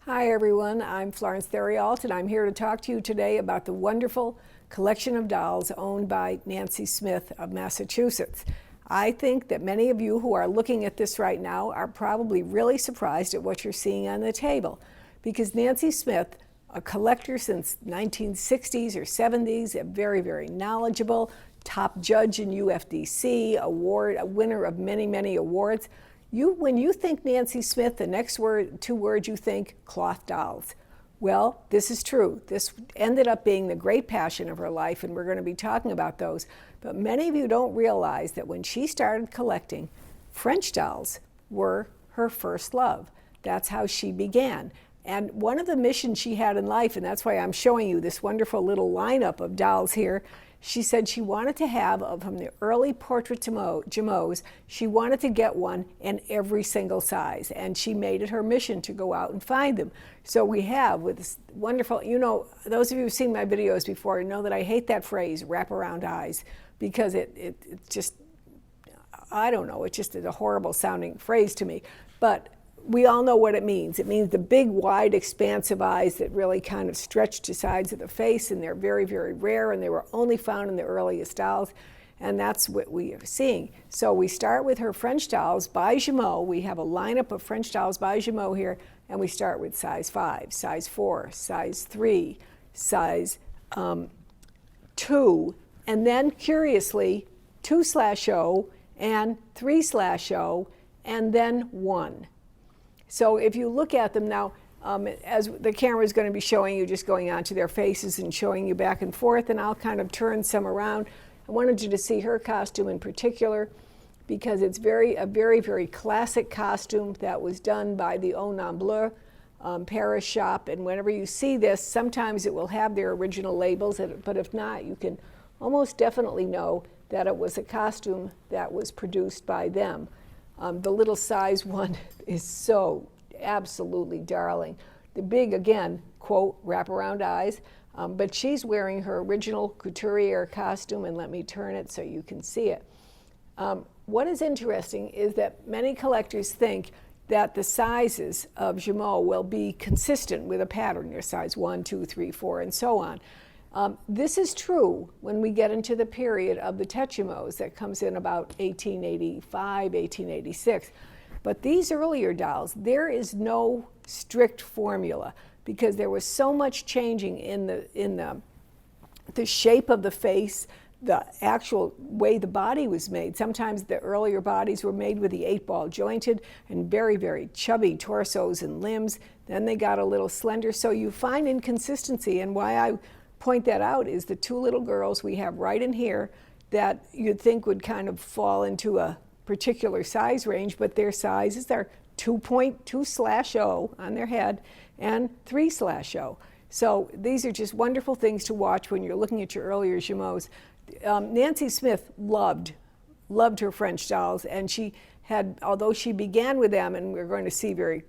Hi everyone, I'm Florence Theriault and I'm here to talk to you today about the wonderful collection of dolls owned by Nancy Smith of Massachusetts. I think that many of you who are looking at this right now are probably really surprised at what you're seeing on the table, because Nancy Smith, a collector since 1960s or 70s, a very knowledgeable, top judge in UFDC, a winner of many awards. When you think Nancy Smith, the next two words you think cloth dolls. Well, this is true. This ended up being the great passion of her life, and we're going to be talking about those. But many of you don't realize that when she started collecting, French dolls were her first love. That's how she began. And one of the missions she had in life, and that's why I'm showing you this wonderful little lineup of dolls here, she said she wanted to have, from the early portrait Jumeaus, she wanted to get one in every single size. And she made it her mission to go out and find them. So we have with this wonderful, those of you who've seen my videos before know that I hate that phrase, wraparound eyes, because it just, I don't know, it's just a horrible sounding phrase to me. But we all know what it means. It means the big, wide, expansive eyes that really kind of stretch to sides of the face, and they're very rare, and they were only found in the earliest dolls, and that's what we are seeing. So we start with her French dolls by Jumeau. We have a lineup of French dolls by Jumeau here, and we start with size 5, size 4, size 3, size 2, and then curiously 2/0 and 3/0, and then 1. So if you look at them now, as the camera is going to be showing you, just going onto their faces and showing you back and forth, and I'll kind of turn some around. I wanted you to see her costume in particular, because it's a very classic costume that was done by the Au Nom Bleu Paris shop. And whenever you see this, sometimes it will have their original labels, but if not, you can almost definitely know that it was a costume that was produced by them. The little size 1 is so absolutely darling. The big, again, quote, wraparound eyes, but she's wearing her original couturier costume, and let me turn it so you can see it. What is interesting is that many collectors think that the sizes of Jumeau will be consistent with a pattern. They're size 1, 2, 3, 4, and so on. This is true when we get into the period of the Jumeaus that comes in about 1885, 1886. But these earlier dolls, there is no strict formula, because there was so much changing in the shape of the face, the actual way the body was made. Sometimes the earlier bodies were made with the 8-ball jointed and very chubby torsos and limbs. Then they got a little slender. So you find inconsistency, and why I point that out is the two little girls we have right in here that you'd think would kind of fall into a particular size range, but their sizes are 2.2/0 on their head and 3/0. So these are just wonderful things to watch when you're looking at your earlier Jumeaus. Nancy Smith loved her French dolls, and she had, although she began with them, and we're going to see very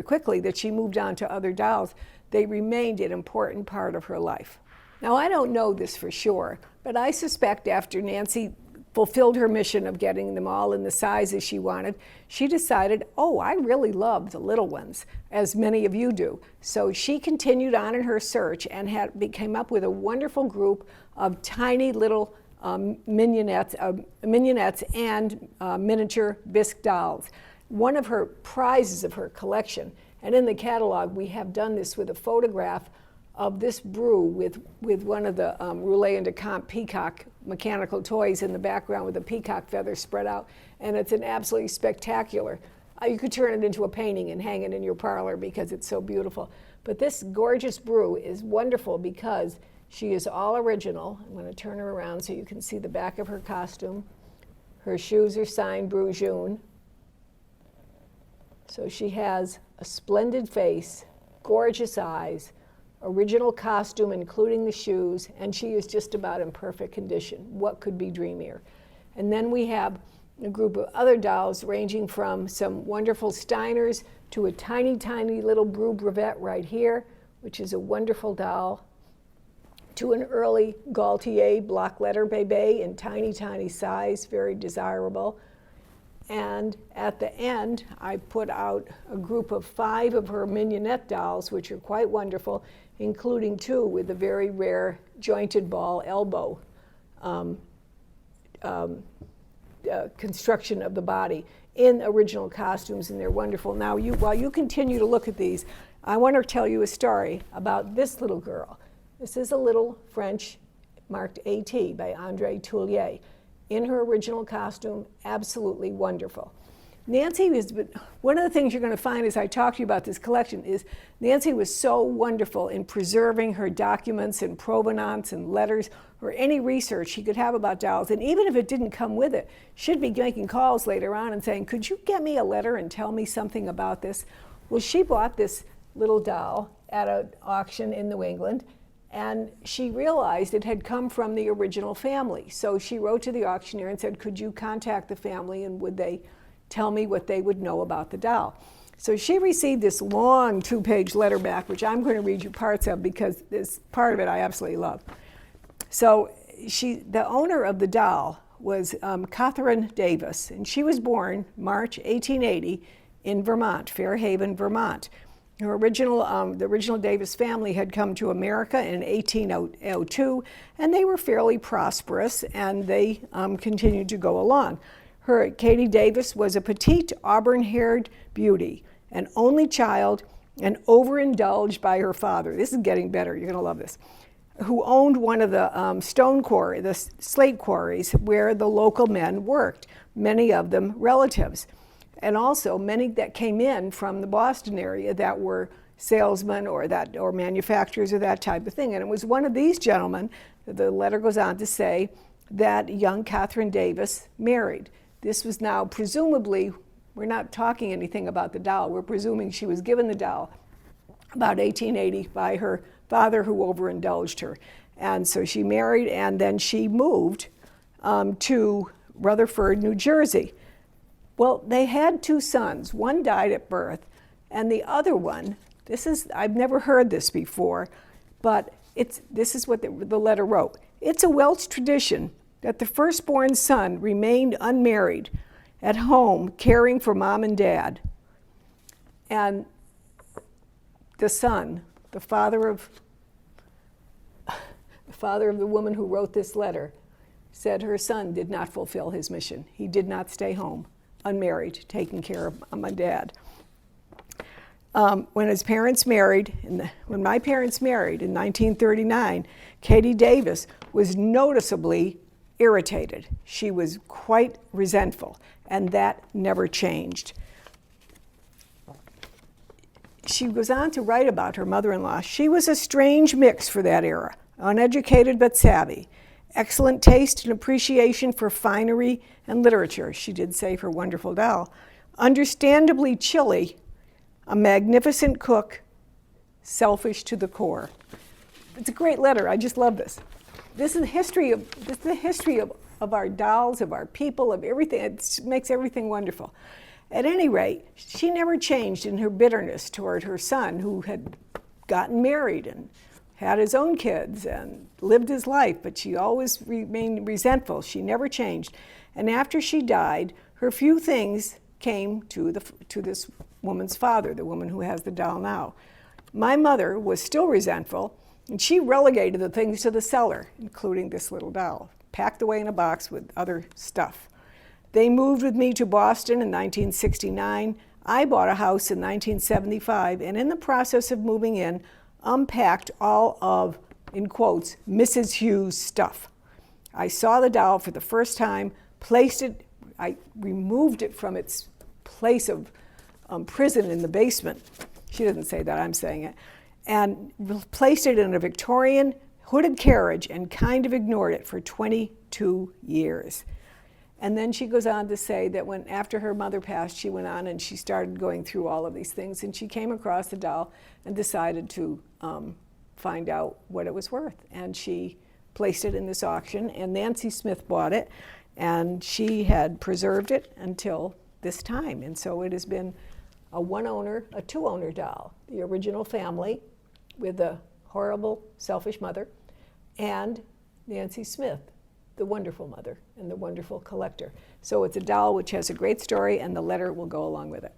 quickly that she moved on to other dolls, they remained an important part of her life. Now, I don't know this for sure, but I suspect after Nancy fulfilled her mission of getting them all in the sizes she wanted, she decided, oh, I really love the little ones, as many of you do. So she continued on in her search and came up with a wonderful group of tiny little mignonettes and miniature Bisque dolls. One of her prizes of her collection, and in the catalog we have done this with a photograph of this brew with one of the Roulet and Decamp peacock mechanical toys in the background with a peacock feather spread out, and it's an absolutely spectacular. You could turn it into a painting and hang it in your parlor because it's so beautiful. But this gorgeous brew is wonderful because she is all original. I'm going to turn her around so you can see the back of her costume. Her shoes are signed Brujon. So she has a splendid face, gorgeous eyes, original costume including the shoes, and she is just about in perfect condition. What could be dreamier? And then we have a group of other dolls ranging from some wonderful Steiners to a tiny little Bru Brevet right here, which is a wonderful doll, to an early Gaultier block letter bébé in tiny size, very desirable. And at the end, I put out a group of 5 of her mignonette dolls, which are quite wonderful, including 2 with the very rare jointed ball elbow construction of the body in original costumes, and they're wonderful. Now, while you continue to look at these, I want to tell you a story about this little girl. This is a little French marked AT by André Toulier. In her original costume, absolutely wonderful. Nancy was, one of the things you're going to find as I talk to you about this collection is Nancy was so wonderful in preserving her documents and provenance and letters or any research she could have about dolls. And even if it didn't come with it, she'd be making calls later on and saying, could you get me a letter and tell me something about this? Well, she bought this little doll at an auction in New England, and she realized it had come from the original family. So she wrote to the auctioneer and said, could you contact the family and would they tell me what they would know about the doll? So she received this long 2-page letter back, which I'm going to read you parts of because this part of it I absolutely love. So the owner of the doll was Catherine Davis, and she was born March 1880 in Vermont, Fairhaven, Vermont. The original Davis family had come to America in 1802, and they were fairly prosperous, and they continued to go along. Katie Davis was a petite, auburn-haired beauty, an only child, and overindulged by her father. This is getting better. You're going to love this. Who owned one of the the slate quarries where the local men worked, many of them relatives. And also many that came in from the Boston area that were salesmen or manufacturers or that type of thing. And it was one of these gentlemen, the letter goes on to say, that young Catherine Davis married. This was now presumably, we're not talking anything about the doll, we're presuming she was given the doll about 1880 by her father who overindulged her. And so she married and then she moved to Rutherford, New Jersey. Well, they had 2 sons. One died at birth, and the other one, I've never heard this before, but this is what the letter wrote. It's a Welsh tradition that the firstborn son remained unmarried at home caring for mom and dad. And the son, the father of the woman who wrote this letter, said her son did not fulfill his mission. He did not stay home, unmarried, taking care of mom and dad. When my parents married in 1939, Katie Davis was noticeably irritated. She was quite resentful, and that never changed. She goes on to write about her mother-in-law. She was a strange mix for that era, uneducated but savvy, excellent taste and appreciation for finery and literature, she did say for Wonderful Doll, understandably chilly, a magnificent cook, selfish to the core. It's a great letter. I just love this. This is the history of our dolls, of our people, of everything. It makes everything wonderful. At any rate, she never changed in her bitterness toward her son, who had gotten married and had his own kids and lived his life, but she always remained resentful. She never changed. And after she died, her few things came to this woman's father, the woman who has the doll now. My mother was still resentful, and she relegated the things to the cellar, including this little doll, packed away in a box with other stuff. They moved with me to Boston in 1969. I bought a house in 1975, and in the process of moving in, unpacked all of, in quotes, Mrs. Hughes' stuff. I saw the doll for the first time, I removed it from its place of prison in the basement. She doesn't say that, I'm saying it. And placed it in a Victorian hooded carriage and kind of ignored it for 22 years. And then she goes on to say that after her mother passed, she went on and she started going through all of these things, and she came across the doll and decided to find out what it was worth. And she placed it in this auction, and Nancy Smith bought it, and she had preserved it until this time. And so it has been a 2-owner doll, the original family with a horrible, selfish mother, and Nancy Smith, the wonderful mother and the wonderful collector. So it's a doll which has a great story, and the letter will go along with it.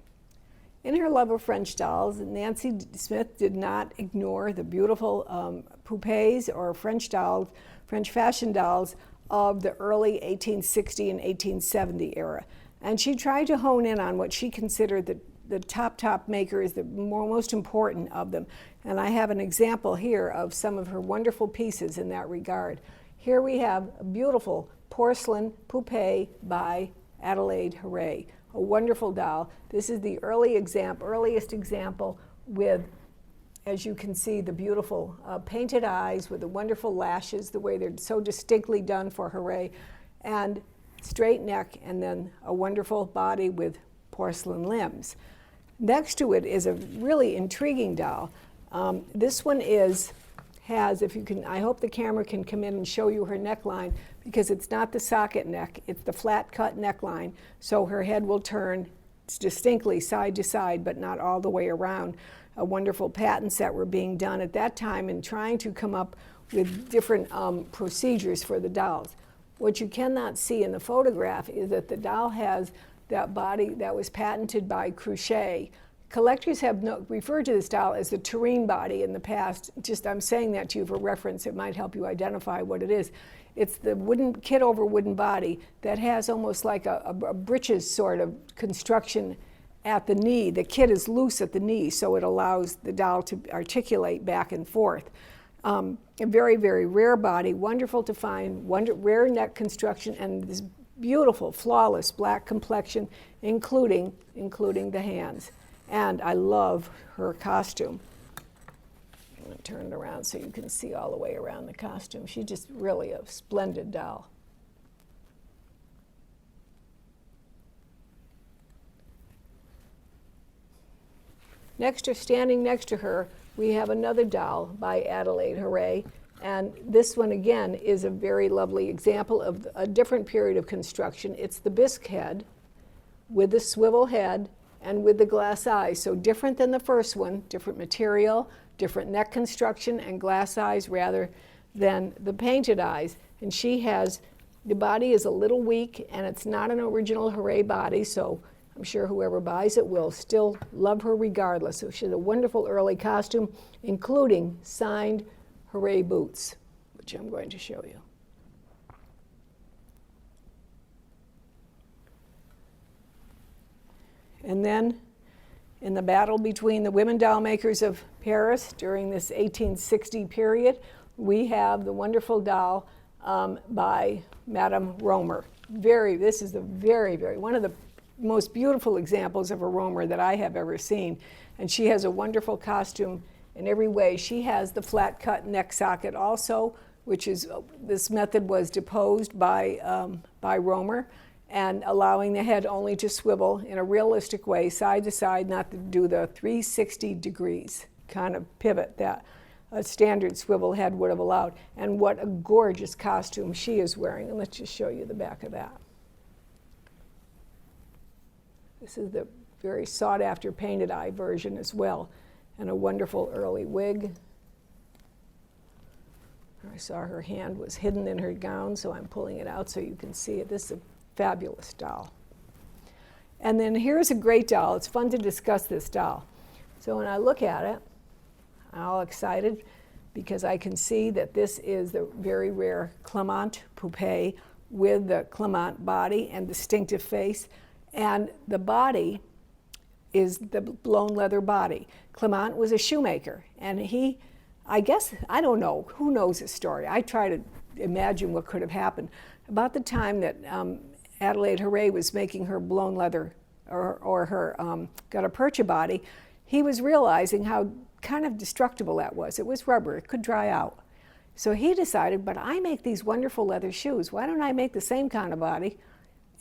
In her love of French dolls, Nancy Smith did not ignore the beautiful poupées or French dolls, French fashion dolls of the early 1860 and 1870 era. And she tried to hone in on what she considered the top makers, the most important of them. And I have an example here of some of her wonderful pieces in that regard. Here we have a beautiful porcelain poupée by Adelaide Harré, a wonderful doll. This is the earliest example with, as you can see, the beautiful painted eyes with the wonderful lashes, the way they're so distinctly done for Harré, and straight neck, and then a wonderful body with porcelain limbs. Next to it is a really intriguing doll. This one has, if you can, I hope the camera can come in and show you her neckline, because it's not the socket neck, it's the flat cut neckline, so her head will turn distinctly side to side, but not all the way around. A wonderful patents that were being done at that time in trying to come up with different procedures for the dolls. What you cannot see in the photograph is that the doll has that body that was patented by Cruchet. Collectors have referred to this doll as the tureen body in the past. I'm saying that to you for reference. It might help you identify what it is. It's the kit over wooden body that has almost like a breeches sort of construction at the knee. The kit is loose at the knee, so it allows the doll to articulate back and forth. A very, very rare body, wonderful to find, rare neck construction, and this beautiful, flawless black complexion, including the hands. And I love her costume. I'm going to turn it around so you can see all the way around the costume. She's just really a splendid doll. Standing next to her, we have another doll by Adelaide Harré. And this one, again, is a very lovely example of a different period of construction. It's the Bisque head with the swivel head and with the glass eyes. So different than the first one, different material, different neck construction and glass eyes rather than the painted eyes. And the body is a little weak, and it's not an original Harré body, so I'm sure whoever buys it will still love her regardless. So she has a wonderful early costume, including signed Harré boots, which I'm going to show you. And then in the battle between the women doll makers of Paris during this 1860 period, we have the wonderful doll by Madame Romer. This is one of the most beautiful examples of a Romer that I have ever seen. And she has a wonderful costume in every way. She has the flat cut neck socket also, which is, this method was deposed by Romer, and allowing the head only to swivel in a realistic way, side to side, not to do the 360 degrees kind of pivot that a standard swivel head would have allowed. And what a gorgeous costume she is wearing. And let's just show you the back of that. This is the very sought after painted eye version as well, and a wonderful early wig. I saw her hand was hidden in her gown, so I'm pulling it out so you can see it. This is a fabulous doll. And then here's a great doll. It's fun to discuss this doll. So when I look at it, I'm all excited because I can see that this is the very rare Clement poupée with the Clement body and distinctive face. And the body is the blown leather body. Clement was a shoemaker, and I don't know, who knows his story? I try to imagine what could have happened. About the time that Adelaide Harré was making her blown leather or her gutta percha body, he was realizing how kind of destructible that was. It was rubber, it could dry out. So he decided, but I make these wonderful leather shoes. Why don't I make the same kind of body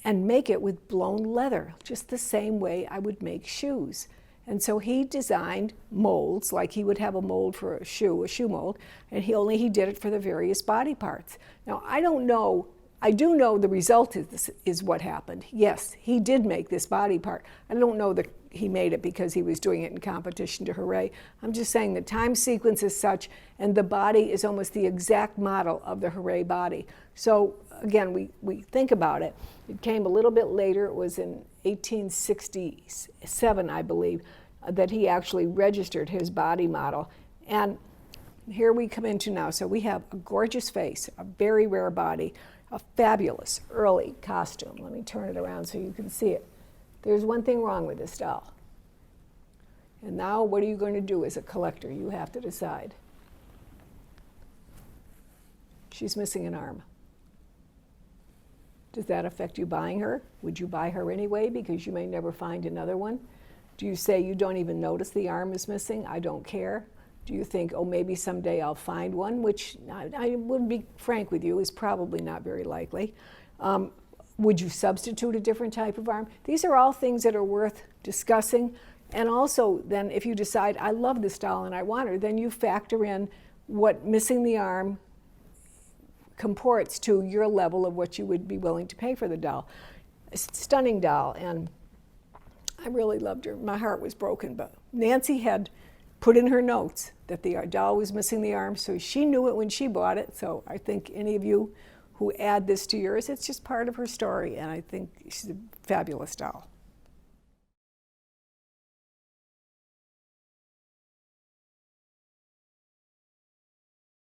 and make it with blown leather, just the same way I would make shoes? And so he designed molds, like he would have a mold for a shoe mold, and he did it for the various body parts. Now, I don't know I do know the result is what happened. Yes, he did make this body part. I don't know that he made it because he was doing it in competition to Hooray. I'm just saying the time sequence is such, and the body is almost the exact model of the Hooray body. So again, we think about it. It came a little bit later. It was in 1867, I believe, that he actually registered his body model. And here we come into now. So we have a gorgeous face, a very rare body, a fabulous early costume. Let me turn it around so you can see it. There's one thing wrong with this doll. And now what are you going to do as a collector? You have to decide. She's missing an arm. Does that affect you buying her? Would you buy her anyway because you may never find another one? Do you say you don't even notice the arm is missing? I don't care. Do you think, oh, maybe someday I'll find one, which I would be frank with you, is probably not very likely. Would you substitute a different type of arm? These are all things that are worth discussing. And also, then, if you decide, I love this doll and I want her, then you factor in what missing the arm comports to your level of what you would be willing to pay for the doll. A stunning doll, and I really loved her. My heart was broken, but Nancy had put in her notes that the doll was missing the arm, so she knew it when she bought it. So I think any of you who add this to yours, it's just part of her story, and I think she's a fabulous doll.